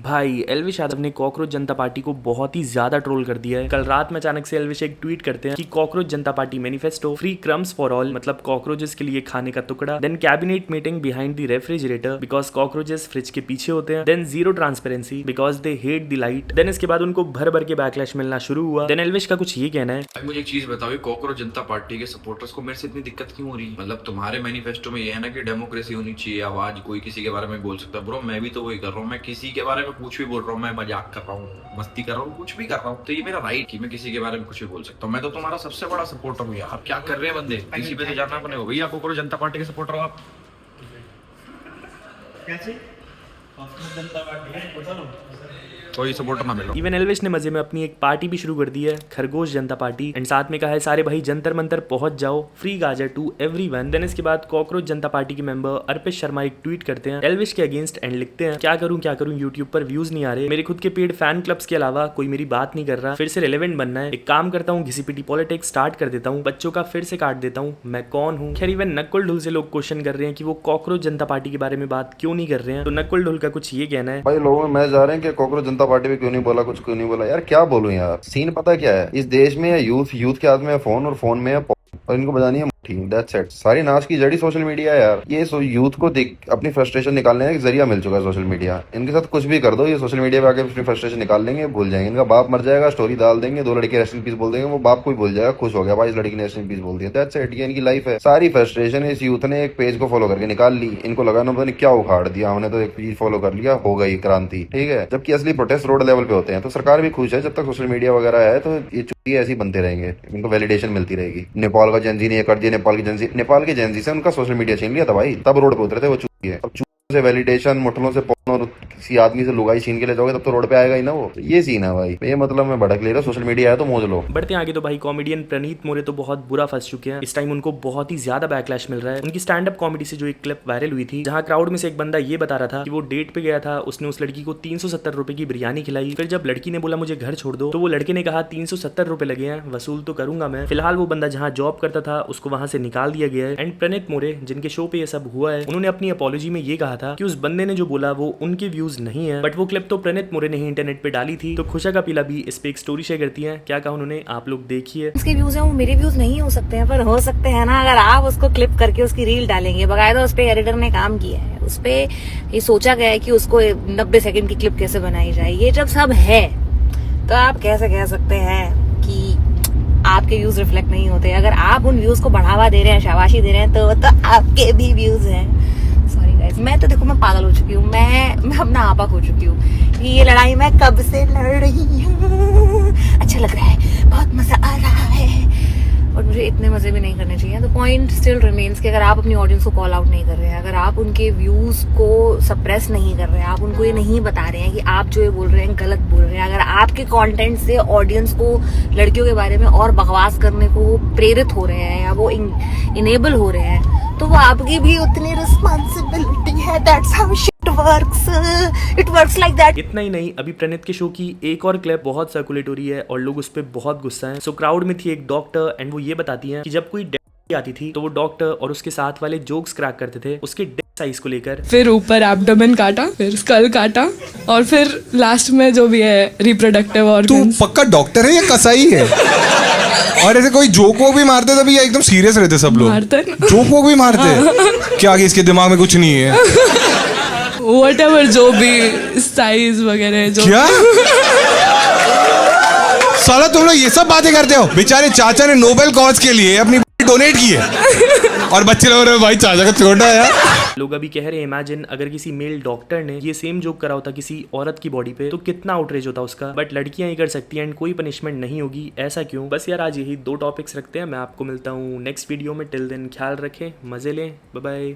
भाई एल्विश यादव ने cockroach Janata party को बहुत ही ज्यादा ट्रोल कर दिया है। कल रात में अचानक से एल्विश एक ट्वीट करते हैं कि cockroach Janata party manifesto free crumbs for all, मतलब कॉकरोचेस के लिए खाने का टुकड़ा। Then cabinet meeting behind the refrigerator because cockroaches fridge के पीछे होते हैं। Then zero transparency because they hate the light. Then इसके बाद उनको भर भर के बैकलैश मिलना शुरू हुआ। देन एल्विश का कुछ ये कहना है, मुझे एक चीज बताओ, कॉकरोच जनता पार्टी के सपोर्टर्स को मेरे से इतनी दिक्कत क्यों हो रही है? मतलब तुम्हारे मैनिफेस्टो में ये है ना कि डेमोक्रेसी होनी चाहिए, आवाज कोई किसी के बारे में बोल सकता है। ब्रो मैं भी तो वही कर रहा हूँ, मैं किसी के बारे में कुछ भी बोल रहा हूँ, मैं मजाक कर रहा हूँ, मस्ती कर रहा हूँ, कुछ भी कर रहा हूँ, तो ये मेरा राइट कि मैं किसी के बारे में कुछ भी बोल सकता हूँ। मैं तो तुम्हारा सबसे बड़ा सपोर्टर हूँ यार। क्या कर रहे हैं बंदे, इसी पे तो जानना अपने हो भैया। कॉकरोच जनता पार्टी के सपोर्टर हो आप? कैसे जनता पार्टी है कोई सपोर्टर ना मिलो। इवन एल्विश ने मजे में अपनी एक पार्टी भी शुरू कर दी है, खरगोश जनता पार्टी, एंड साथ में कहा है सारे भाई जंतर मंतर पहुंच जाओ, फ्री गाजर टू एवरीवन। देन इसके बाद कॉकरोच जनता पार्टी के मेंबर अर्पित शर्मा एक ट्वीट करते हैं एल्विश के अगेंस्ट एंड लिखते हैं क्या करूं यूट्यूब पर व्यूज नहीं आ रहे, मेरे खुद के पेड फैन क्लब्स के अलावा कोई मेरी बात नहीं कर रहा, फिर से रेलेवेंट बनना है, एक काम करता हूँ घिसी पिटी पॉलिटिक्स स्टार्ट कर देता हूँ, बच्चों का फिर से काट देता हूँ, मैं कौन हूँ। खैर इवन नकुल ढुल से लोग क्वेश्चन कर रहे हैं कि वो कॉकरोच जनता पार्टी के बारे में बात क्यों नहीं कर रहे हैं। तो नकुल ढुल का कुछ ये कहना है, भाई लोगों में मैच जा रहे हैं कि कॉकरोच जनता पार्टी पे क्यों नहीं बोला, कुछ क्यों नहीं बोला। यार क्या बोलूं यार, सीन पता क्या है, इस देश में यूथ के हाथ में है फोन और फोन में है और इनको बजानी है मुट्ठी। That's it. सारी नाच की जड़ी सोशल मीडिया है यार। ये यूथ को अपनी फ्रस्ट्रेशन निकालने का एक जरिया मिल चुका है सोशल मीडिया। इनके साथ कुछ भी कर दो, ये सोशल मीडिया पे आके अपनी फ्रस्ट्रेशन निकाल लेंगे, भूल जाएंगे। इनका बाप मर जाएगा, स्टोरी डाल देंगे, दो लड़के रेस्ट इन पीस बोल देंगे, वो बाप को ही भूल जाएगा, खुश हो गया भाई इस लड़की ने रेस्ट इन पीस बोल दिया। That's it. ये इनकी लाइफ है। सारी फ्रस्ट्रेशन इस यूथ ने एक पेज को फॉलो करके निकाल ली। इनको लगा ना पता नहीं क्या उखाड़ दिया, हमने तो एक पेज फॉलो कर लिया, हो गई क्रांति, ठीक है। जबकि असली प्रोटेस्ट रोड लेवल पे होते हैं। तो सरकार भी खुश है, जब तक सोशल मीडिया वगैरह है तो ये ऐसे ही बनते रहेंगे, इनको वैलिडेशन मिलती रहेगी। नेपाल का जेंजी ने ये कर दिया, नेपाल के जेंजी से उनका सोशल मीडिया छीन लिया था भाई, तब रोड पे उतरे थे वो चूतिए है। अब से वैलिडेशन, मुठलों से और किसी आदमी से लुगाई छीन के ले जाओगे तब तो रोड पे आएगा ही ना वो। ये सीन है भाई। ये मतलब मैं भड़क ले रहा, सोशल मीडिया है तो मौज लो। बढ़ते आगे तो भाई कॉमेडियन प्रणीत मोरे तो बहुत बुरा फंस चुके हैं। इस टाइम उनको बहुत ही ज्यादा बैकलैश मिल रहा है। उनकी स्टैंड अप कॉमेडी से जो एक क्लिप वायरल हुई थी, जहां क्राउड में से एक बंदा ये बता रहा था कि वो डेट पे गया था, उसने उस लड़की को 370 रुपए की बिरयानी खिलाई। फिर जब लड़की ने बोला मुझे घर छोड़ दो, तो वो लड़के ने कहा 370 रुपए लगे हैं, वसूल तो करूंगा मैं। फिलहाल वो बंदा जहाँ जॉब करता था उसको वहां से निकाल दिया गया है। एंड प्रणीत मोरे जिनके शो पे ये सब हुआ है, उन्होंने अपनी अपॉलॉजी में ये कहा था कि उस बंदे ने जो बोला वो उनके व्यूज नहीं है, बट वो क्लिप तो प्रणीत मोरे ने ही इंटरनेट पे डाली थी। तो खुशा कपिला भी इस पे एक स्टोरी शेयर करती हैं। क्या कहा उन्होंने, आप लोग देखिए। उसके व्यूज हैं वो मेरे व्यूज नहीं हो सकते हैं, पर हो सकते हैं ना अगर आप उसको क्लिप करके उसकी रील डालेंगे। बकायदा उस पे एडिटर ने काम किया है, उस पे ये सोचा गया है कि उसको 90 सेकंड की क्लिप कैसे बनाई जाए। ये जब सब है तो आप कैसे कह सकते हैं कि आपके व्यूज रिफ्लेक्ट नहीं होते। अगर आप उन व्यूज को बढ़ावा दे रहे हैं, शाबाशी दे रहे हैं, तो आपके भी व्यूज हैं। सॉरी गाइस, मैं तो देखो मैं पागल हो चुकी हूँ, मैं अपना आपा हो चुकी हूँ। ये लड़ाई मैं कब से लड़ रही हूँ, अच्छा लग रहा है, बहुत मजा आ रहा है, और मुझे इतने मजे भी नहीं करने चाहिए। तो पॉइंट स्टिल रिमेन्स कि अगर आप अपनी ऑडियंस को कॉल आउट नहीं कर रहे हैं, अगर आप उनके व्यूज को सप्रेस नहीं कर रहे हैं, आप उनको ये नहीं बता रहे हैं कि आप जो ये बोल रहे हैं गलत बोल रहे हैं, अगर आपके कंटेंट से ऑडियंस को लड़कियों के बारे में और बकवास करने को प्रेरित हो रहे हैं या वो इनेबल हो रहे हैं, तो वो आपकी भी उतनी रिस्पॉन्सिबिलिटी है। That's how shit works, it works like that. इतना ही नहीं, अभी प्रणीत के शो की एक और क्लिप बहुत सर्कुलेट हो रही है और लोग उस पर बहुत गुस्सा है। सो क्राउड में थी एक डॉक्टर एंड वो ये बताती हैं कि जब कोई डेथ आती थी तो वो डॉक्टर और उसके साथ वाले जोक्स क्रैक करते थे उसके डेथ साइज को लेकर। फिर ऊपर एब्डोमेन काटा, फिर स्कल काटा, और फिर लास्ट में जो भी है रिप्रोडक्टिव ऑर्गन्स। तू पक्का डॉक्टर है या कसाई है? और ऐसे कोई जोक वो भी मारते तभी एकदम सीरियस रहते सब लोग। जोक वो भी मारते क्या कि इसके दिमाग में कुछ नहीं है? व्हाटएवर जो भी साइज वगैरह जो। क्या साला तुम लोग ये सब बातें करते हो? बेचारे चाचा ने नोबेल कॉज के लिए अपनी डोनेट की है और बच्चे लोग रहे भाई चाचा का छोटा है। लोग अभी कह रहे हैं इमेजिन अगर किसी मेल डॉक्टर ने ये सेम जोक करा होता किसी औरत की बॉडी पे तो कितना आउटरेज होता उसका। बट लड़कियां ही कर सकती हैं एंड कोई पनिशमेंट नहीं होगी, ऐसा क्यों? बस यार आज यही 2 टॉपिक्स रखते हैं। मैं आपको मिलता हूँ नेक्स्ट वीडियो में। टिल देन ख्याल रखें, मजे लें, बाय बाय।